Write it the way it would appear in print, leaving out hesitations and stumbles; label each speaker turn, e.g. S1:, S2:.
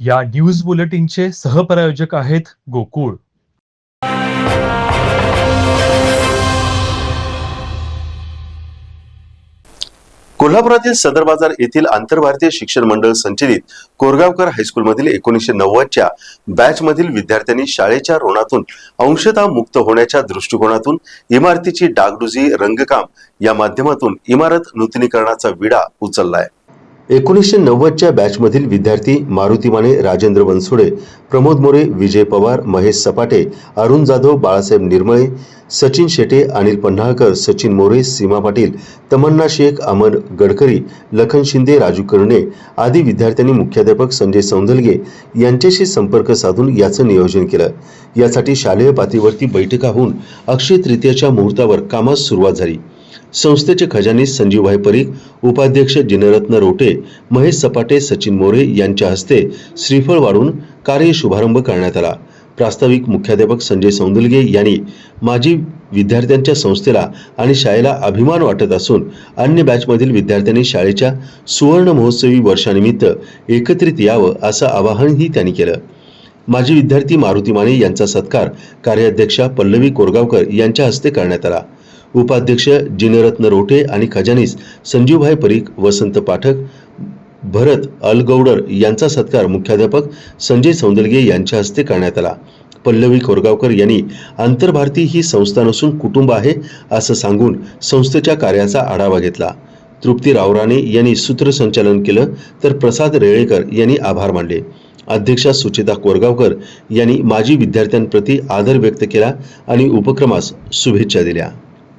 S1: या न्यूज बुलेटिनचे सहप्रायोजक आहेत गोकुळ.
S2: कोल्हापुरातील सदर बाजार येथील आंतरभारतीय शिक्षण मंडळ संचलित कोरगावकर हायस्कूलमधील 1990च्या बॅचमधील विद्यार्थ्यांनी शाळेच्या ऋणातून अंशतः मुक्त होण्याच्या दृष्टिकोनातून इमारतीची डागडुजी रंगकाम या माध्यमातून इमारत नूतनीकरणाचा विडा उचललाय. 1990च्या बॅचमधील विद्यार्थी मारुती माने, राजेंद्र बनसोडे, प्रमोद मोरे, विजय पवार, महेश सपाटे, अरुण जाधव, बाळासाहेब निर्मळे, सचिन शेटे, अनिल पन्हाळकर, सचिन मोरे, सीमा पाटील, तमन्ना शेख, अमर गडकरी, लखन शिंदे, राजू कर्णे आदी विद्यार्थ्यांनी मुख्याध्यापक संजय सौंदलगे यांच्याशी संपर्क साधून याचं नियोजन केलं. यासाठी शालेय पातळीवरती बैठका होऊन अक्षय तृतीयेच्या मुहूर्तावर कामास सुरुवात झाली. संस्थेचे खजानीस संजीवभाई परीख, उपाध्यक्ष जिनरत्न रोटे, महेश सपाटे, सचिन मोरे यांच्या हस्ते श्रीफळ वाढून कार्य शुभारंभ करण्यात आला. प्रास्ताविक मुख्याध्यापक संजय सौंदलगे यांनी माजी विद्यार्थ्यांच्या संस्थेला आणि शाळेला अभिमान वाटत असून अन्य बॅचमधील विद्यार्थ्यांनी शाळेच्या सुवर्ण महोत्सवी वर्षानिमित्त एकत्रित यावं असं आवाहनही त्यांनी केलं. माजी विद्यार्थी मारुती माने यांचा सत्कार कार्याध्यक्षा पल्लवी कोरगावकर यांच्या हस्ते करण्यात आला. उपाध्यक्ष जिनरत्न रोटे आणि खजानीस संजीवभाई परीख, वसंत पाठक, भरत अलगौडर यांचा सत्कार मुख्याध्यापक संजय सौंदलगे यांच्या हस्ते करण्यात आला. पल्लवी कोरगावकर यांनी आंतरभारती ही संस्था नसून कुटुंब आहे असं सांगून संस्थेच्या कार्याचा आढावा घेतला. तृप्ती रावराणे यांनी सूत्रसंचालन केलं तर प्रसाद रेळेकर यांनी आभार मानले. अध्यक्षा सुचिता कोरगावकर यांनी माजी विद्यार्थ्यांप्रती आदर व्यक्त केला आणि उपक्रमास शुभेच्छा दिल्या.